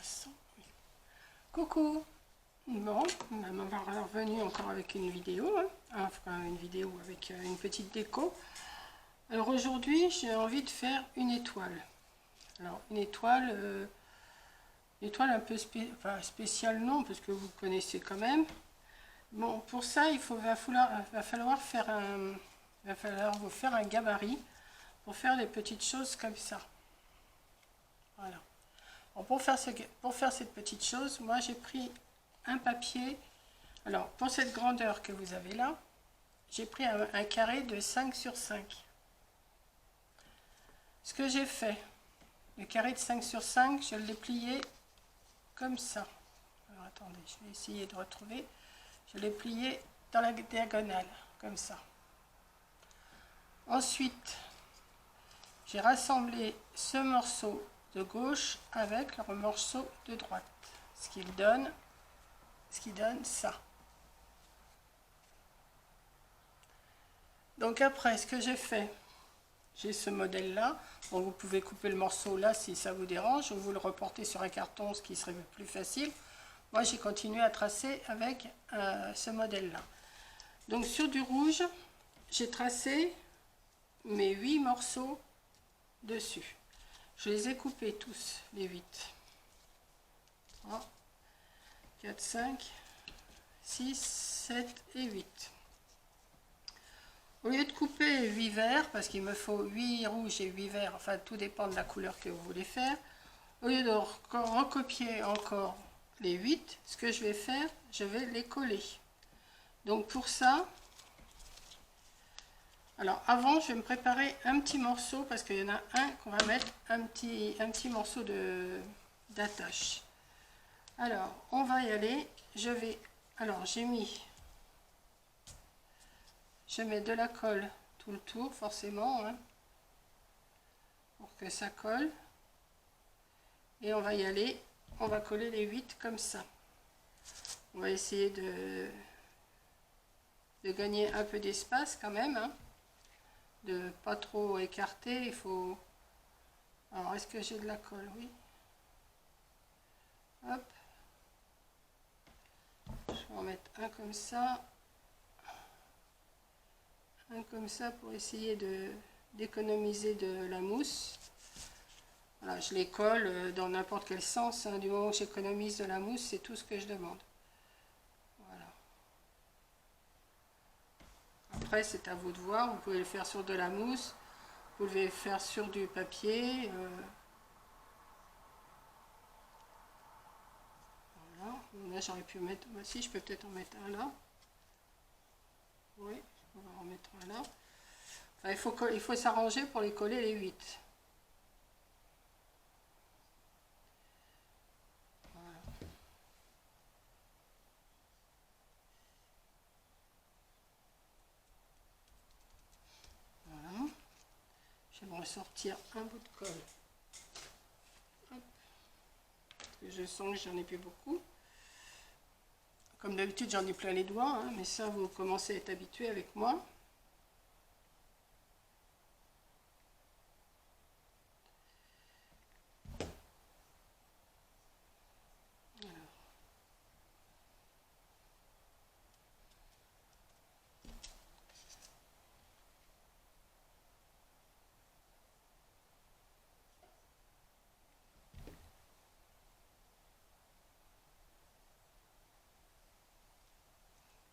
l'instant. Oui. Coucou. Bon, on va revenir encore avec une vidéo, hein. Enfin une vidéo avec une petite déco. Alors aujourd'hui, j'ai envie de faire une étoile. Alors une étoile un peu spéciale, non, parce que vous connaissez quand même. Bon, pour ça, va falloir vous faire un gabarit pour faire des petites choses comme ça. Voilà. Bon, pour faire cette petite chose, moi j'ai pris un papier. Alors, pour cette grandeur que vous avez là, j'ai pris un carré de 5 sur 5. Ce que j'ai fait, le carré de 5 sur 5, je l'ai plié comme ça. Alors, attendez, je vais essayer de retrouver. Je l'ai plié dans la diagonale, comme ça. Ensuite, j'ai rassemblé ce morceau de gauche avec le morceau de droite, ce qui donne ça. Donc après, ce que j'ai fait, j'ai ce modèle là. Bon, vous pouvez couper le morceau là si ça vous dérange, ou vous le reportez sur un carton, ce qui serait plus facile. Moi j'ai continué à tracer avec ce modèle là. Donc sur du rouge, j'ai tracé mes 8 morceaux dessus. Je les ai coupés tous, les 8. 3, 4, 5, 6, 7 et 8. Au lieu de couper 8 verts, parce qu'il me faut 8 rouges et 8 verts, enfin tout dépend de la couleur que vous voulez faire, au lieu de recopier encore les 8, ce que je vais faire, je vais les coller. Donc pour ça, alors avant je vais me préparer un petit morceau, parce qu'il y en a un qu'on va mettre un petit morceau d'attache. Alors on va y aller, alors je mets de la colle tout le tour forcément, hein, pour que ça colle. Et on va y aller, on va coller les 8 comme ça. On va essayer de gagner un peu d'espace quand même, hein, de pas trop écarter. Il faut... Alors est-ce que j'ai de la colle? Oui. Hop. Je vais en mettre un comme ça. Un comme ça pour essayer d'économiser de la mousse. Voilà, je les colle dans n'importe quel sens, hein, du moment que j'économise de la mousse, c'est tout ce que je demande. Voilà. Après, c'est à vous de voir, vous pouvez le faire sur de la mousse, vous pouvez le faire sur du papier. Voilà, là j'aurais pu mettre, voici, je peux peut-être en mettre un là. Oui, on va en mettre un là. Enfin, il faut s'arranger pour les coller les 8. Je vais me ressortir un bout de colle. Hop. Parce que je sens que j'en ai plus beaucoup. Comme d'habitude, j'en ai plein les doigts, hein, mais ça, vous commencez à être habitué avec moi.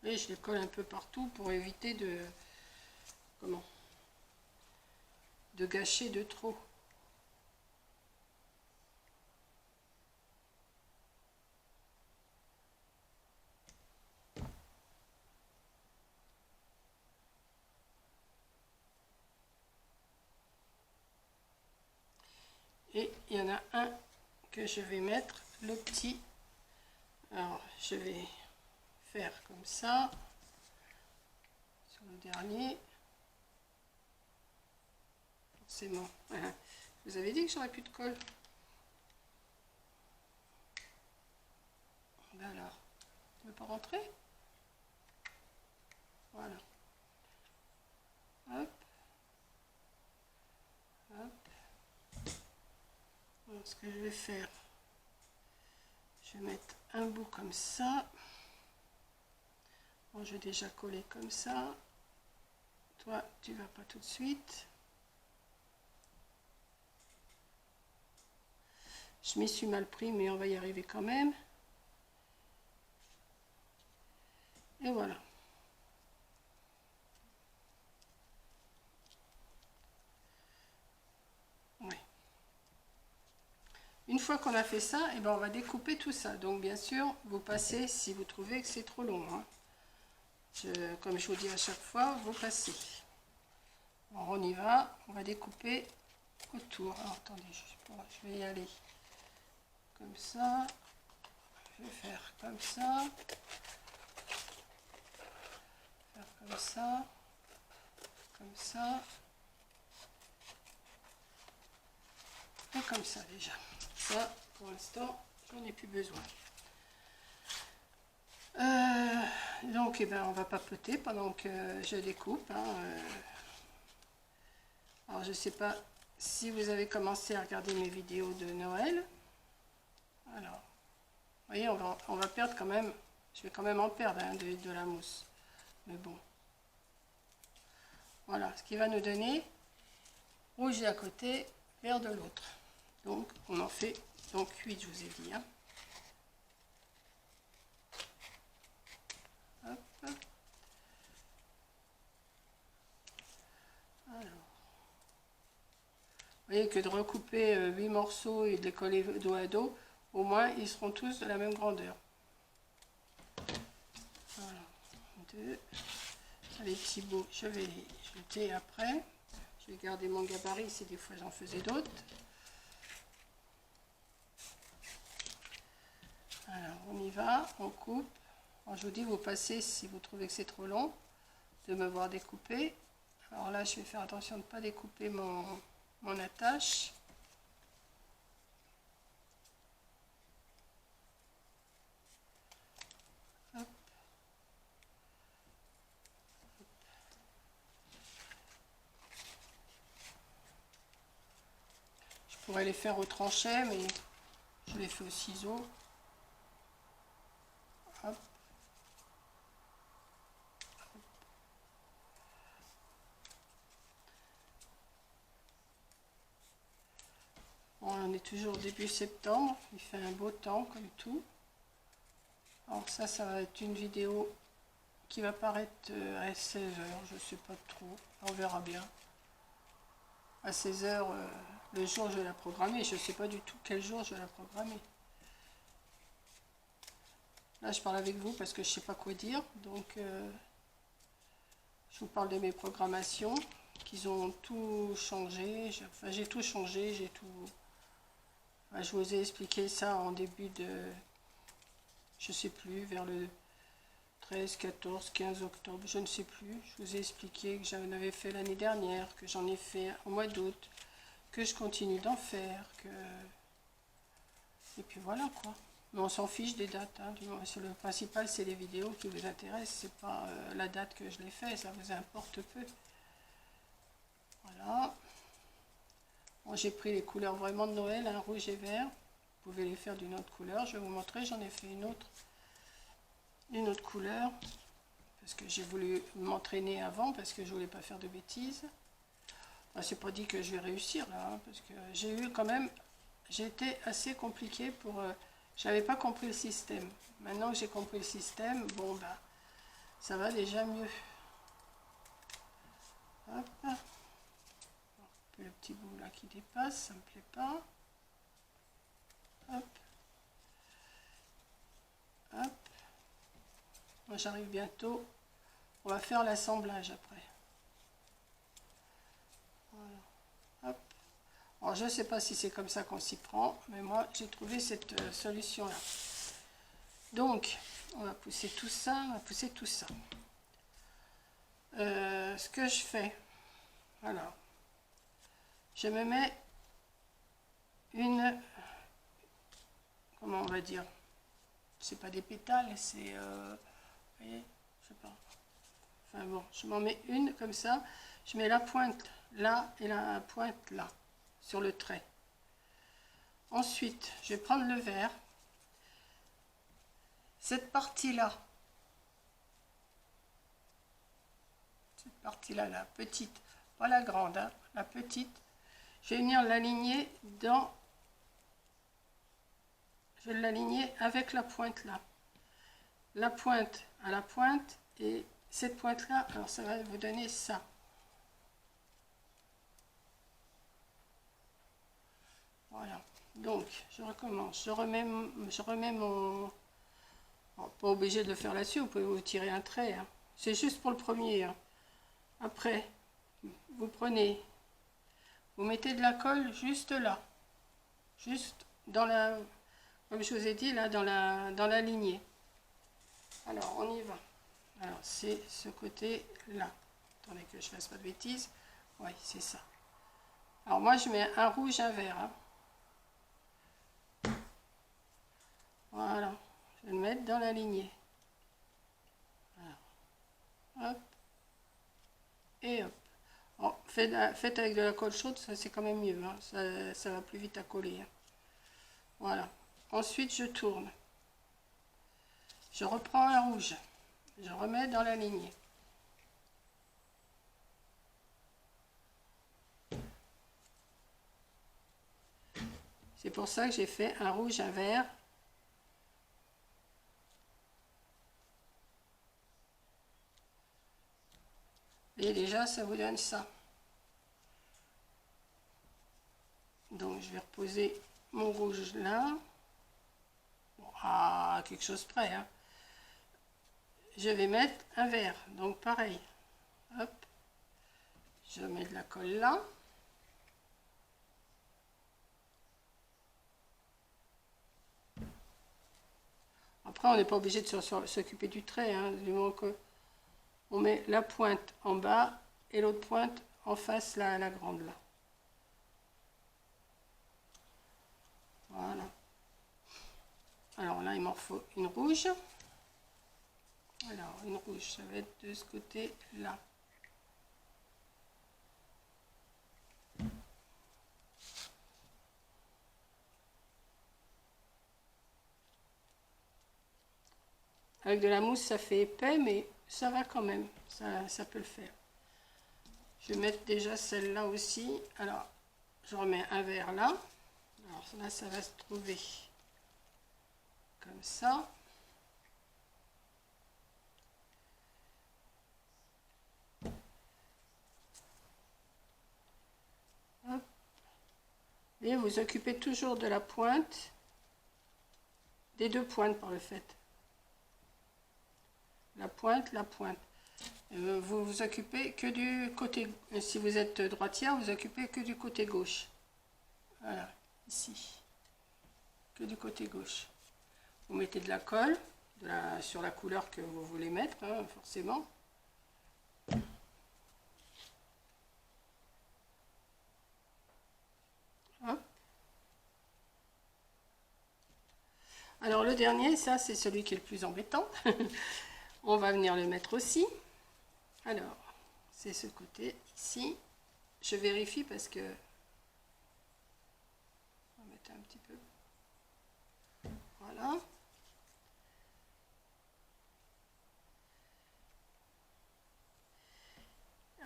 Et je les colle un peu partout pour éviter de gâcher de trop. Et il y en a un que je vais mettre, le petit. Alors je vais faire comme ça sur le dernier. Forcément. Voilà. Je vous avais dit que j'aurais plus de colle. Ben alors, tu ne veux pas rentrer? Voilà. Hop. Hop. Alors, ce que je vais faire, Je vais mettre un bout comme ça. Bon, je vais déjà coller comme ça. Toi, tu vas pas tout de suite. Je m'y suis mal pris, mais on va y arriver quand même. Et voilà. Oui. Une fois qu'on a fait ça, et ben on va découper tout ça. Donc bien sûr, vous passez si vous trouvez que c'est trop long. Hein. Comme je vous dis à chaque fois, vous passez. Bon, on y va. On va découper autour. Alors, attendez, je vais y aller comme ça. Je vais faire comme ça. Faire comme ça. Comme ça. Et comme ça déjà. Ça, pour l'instant, j'en ai plus besoin. Donc, eh ben, on va papoter pendant que je découpe. Hein, Alors, je ne sais pas si vous avez commencé à regarder mes vidéos de Noël. Alors, vous voyez, on va perdre quand même. Je vais quand même en perdre hein, de la mousse. Mais bon. Voilà, ce qui va nous donner rouge d'un côté, vert de l'autre. Donc, on en fait donc 8, je vous ai dit. Hein. Hop. Alors. Vous voyez que de recouper 8 morceaux et de les coller dos à dos, au moins ils seront tous de la même grandeur. Voilà. 2. Les petits bouts, je vais les jeter après. Je vais garder mon gabarit si des fois j'en faisais d'autres. Alors on y va, on coupe. Alors, je vous dis, vous passez si vous trouvez que c'est trop long de me voir découper. Alors là, je vais faire attention de ne pas découper mon attache. Hop. Je pourrais les faire au tranchet, mais je les fais au ciseau. Hop. Bon, on est toujours début septembre, il fait un beau temps comme tout. Alors ça va être une vidéo qui va paraître à 16 h, je ne sais pas trop, on verra bien. À 16 h, le jour je vais la programmer, je ne sais pas du tout quel jour je vais la programmer. Là je parle avec vous parce que je ne sais pas quoi dire, donc je vous parle de mes programmations, qu'ils ont tout changé, enfin j'ai tout changé, j'ai tout... Enfin, je vous ai expliqué ça en début de... Je ne sais plus, vers le 13, 14, 15 octobre, je ne sais plus. Je vous ai expliqué que j'en avais fait l'année dernière, que j'en ai fait au mois d'août, que je continue d'en faire, que... Et puis voilà quoi. Mais on s'en fiche des dates. Hein. Le principal, c'est les vidéos qui vous intéressent. C'est pas la date que je l'ai fait, ça vous importe peu. Voilà. Bon, j'ai pris les couleurs vraiment de Noël, hein, rouge et vert. Vous pouvez les faire d'une autre couleur. Je vais vous montrer, j'en ai fait une autre couleur. Parce que j'ai voulu m'entraîner avant, parce que je voulais pas faire de bêtises. Enfin, c'est pas dit que je vais réussir là, hein, parce que j'ai eu quand même... J'ai été assez compliqué pour... j'avais pas compris le système. Maintenant que j'ai compris le système, bon bah, ça va déjà mieux. Hop. Le petit bout là qui dépasse, ça me plaît pas. Hop. Hop. Moi j'arrive bientôt. On va faire l'assemblage après. Voilà. Hop. Alors je ne sais pas si c'est comme ça qu'on s'y prend, mais moi j'ai trouvé cette solution là. Donc on va pousser tout ça, on va pousser tout ça. Ce que je fais, alors, je me mets une, comment on va dire, c'est pas des pétales, c'est, vous voyez, je sais pas. Enfin bon, je m'en mets une comme ça, je mets la pointe là et la pointe là, sur le trait. Ensuite, je vais prendre le vert cette partie-là, la petite, pas la grande, hein, la petite, je vais venir l'aligner dans, je vais l'aligner avec la pointe là, la pointe à la pointe, et cette pointe là, alors ça va vous donner ça. Voilà, donc je recommence, je remets mon, bon, pas obligé de le faire là-dessus, vous pouvez vous tirer un trait, hein. C'est juste pour le premier, hein. Après, vous prenez, vous mettez de la colle juste là, juste dans la, comme je vous ai dit, là, dans la lignée. Alors, on y va. Alors, c'est ce côté-là. Attendez que je fasse pas de bêtises. Oui, c'est ça. Alors, moi, je mets un rouge, un vert, hein. Voilà. Je vais le mettre dans la lignée. Alors, hop. Et hop. Bon, faites avec de la colle chaude, ça c'est quand même mieux, hein. Ça va plus vite à coller, hein. Voilà. Ensuite, je tourne. Je reprends un rouge. Je remets dans la lignée. C'est pour ça que j'ai fait un rouge, un vert. Et déjà, ça vous donne ça. Donc, je vais reposer mon rouge là. Bon, à quelque chose près, hein. Je vais mettre un vert. Donc, pareil. Hop. Je mets de la colle là. Après, on n'est pas obligé de s'occuper du trait, hein, du moment que on met la pointe en bas et l'autre pointe en face, la grande là. Voilà. Alors là, il m'en faut une rouge. Alors, une rouge, ça va être de ce côté-là. Avec de la mousse, ça fait épais, mais ça va quand même. Ça peut le faire. Je vais mettre déjà celle-là aussi. Alors, je remets un vert là. Alors là, ça va se trouver comme ça. Hop. Et vous occupez toujours de la pointe, des deux pointes par le fait. La pointe, la pointe. Vous vous occupez que du côté, si vous êtes droitière, vous occupez que du côté gauche. Voilà, ici. Que du côté gauche. Vous mettez de la colle sur la couleur que vous voulez mettre, hein, forcément. Hop. Alors le dernier, ça c'est celui qui est le plus embêtant. On va venir le mettre aussi. Alors, c'est ce côté ici. Je vérifie parce que... On va mettre un petit peu. Voilà.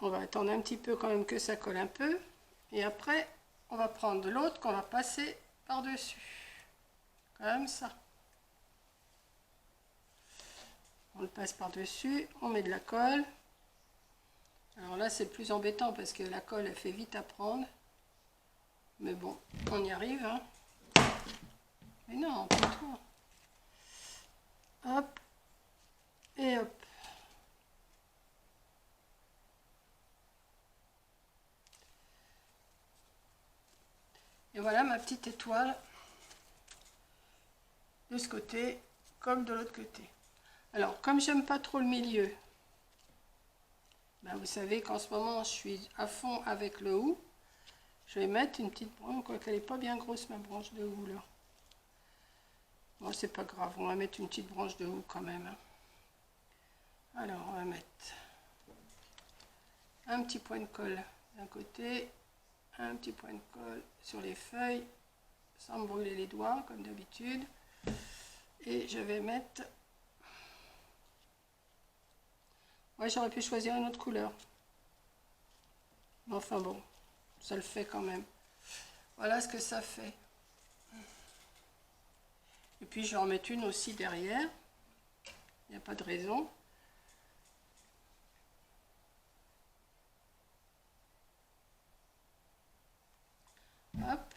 On va attendre un petit peu quand même que ça colle un peu. Et après, on va prendre l'autre qu'on va passer par-dessus. Comme ça. On le passe par-dessus, on met de la colle. Alors là, c'est plus embêtant parce que la colle, elle fait vite à prendre. Mais bon, on y arrive, hein. Mais non, pas trop. Hop. Et hop. Et voilà ma petite étoile. De ce côté, comme de l'autre côté. Alors, comme j'aime pas trop le milieu, ben vous savez qu'en ce moment, je suis à fond avec le hou. Je vais mettre une petite branche, quoique elle n'est pas bien grosse, ma branche de hou, là. Bon, c'est pas grave, on va mettre une petite branche de hou quand même, hein. Alors, on va mettre un petit point de colle d'un côté, un petit point de colle sur les feuilles, sans me brûler les doigts, comme d'habitude. Et je vais mettre Moi, j'aurais pu choisir une autre couleur. Mais enfin bon, ça le fait quand même. Voilà ce que ça fait. Et puis, je vais en mettre une aussi derrière. Il n'y a pas de raison. Hop.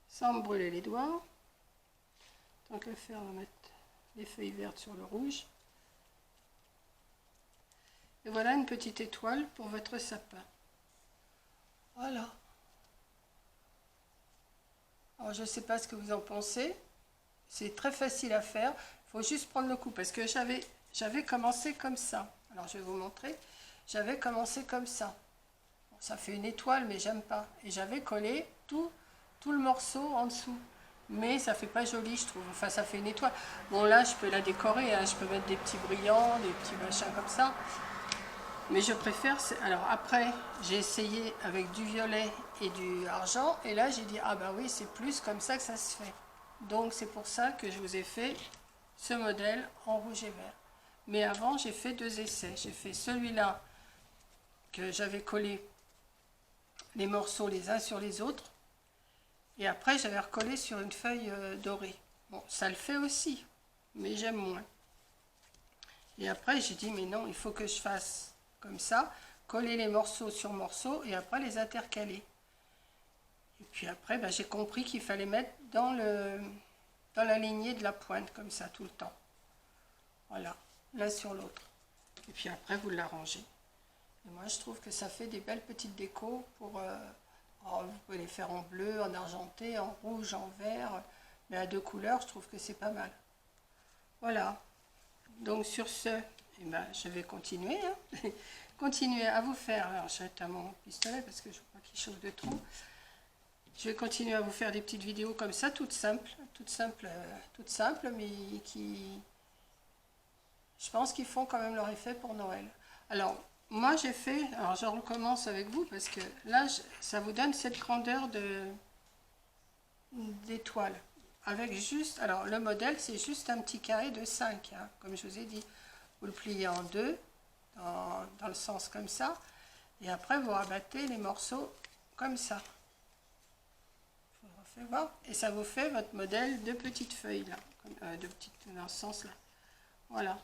Sans me brûler les doigts. Tant qu'à faire, on va mettre les feuilles vertes sur le rouge. Et voilà une petite étoile pour votre sapin. Voilà. Alors je ne sais pas ce que vous en pensez. C'est très facile à faire. Il faut juste prendre le coup parce que j'avais commencé comme ça. Alors je vais vous montrer. J'avais commencé comme ça. Bon, ça fait une étoile mais j'aime pas. Et j'avais collé tout le morceau en dessous. Mais ça fait pas joli, je trouve. Enfin, ça fait une étoile. Bon, là, je peux la décorer. Hein. Je peux mettre des petits brillants, des petits machins comme ça. Mais je préfère... Alors, après, j'ai essayé avec du violet et du argent. Et là, j'ai dit, ah bah oui, c'est plus comme ça que ça se fait. Donc, c'est pour ça que je vous ai fait ce modèle en rouge et vert. Mais avant, j'ai fait 2 essais. J'ai fait celui-là que j'avais collé les morceaux les uns sur les autres. Et après, j'avais recollé sur une feuille dorée. Bon, ça le fait aussi, mais j'aime moins. Et après, j'ai dit, mais non, il faut que je fasse comme ça, coller les morceaux sur morceaux et après les intercaler. Et puis après, ben, j'ai compris qu'il fallait mettre dans la lignée de la pointe, comme ça, tout le temps. Voilà, l'un sur l'autre. Et puis après, vous l'arrangez. Et moi, je trouve que ça fait des belles petites décos pour... vous pouvez les faire en bleu, en argenté, en rouge, en vert, mais à 2 couleurs, je trouve que c'est pas mal. Voilà. Donc sur ce, eh ben, je vais continuer. Hein. Continuer à vous faire. Alors j'arrête à mon pistolet parce que je crois qu'il chauffe de trop. Je vais continuer à vous faire des petites vidéos comme ça, toutes simples, mais qui, je pense qu'ils font quand même leur effet pour Noël. Alors, moi j'ai fait, alors je recommence avec vous parce que là, ça vous donne cette grandeur d'étoile. Avec juste, alors le modèle c'est juste un petit carré de 5, hein, comme je vous ai dit. Vous le pliez en 2, dans le sens comme ça, et après vous rabattez les morceaux comme ça. Je vous refais voir. Et ça vous fait votre modèle de petites feuilles, là, dans ce sens-là. Voilà,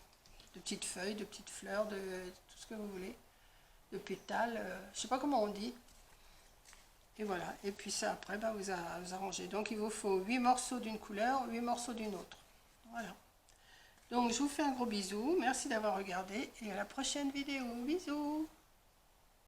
de petites feuilles, de petites fleurs, de tout ce que vous voulez, de pétales, je ne sais pas comment on dit. Et voilà, et puis ça après, ben, vous arrangez. Donc il vous faut 8 morceaux d'une couleur, 8 morceaux d'une autre. Voilà. Donc je vous fais un gros bisou, merci d'avoir regardé et à la prochaine vidéo. Bisous.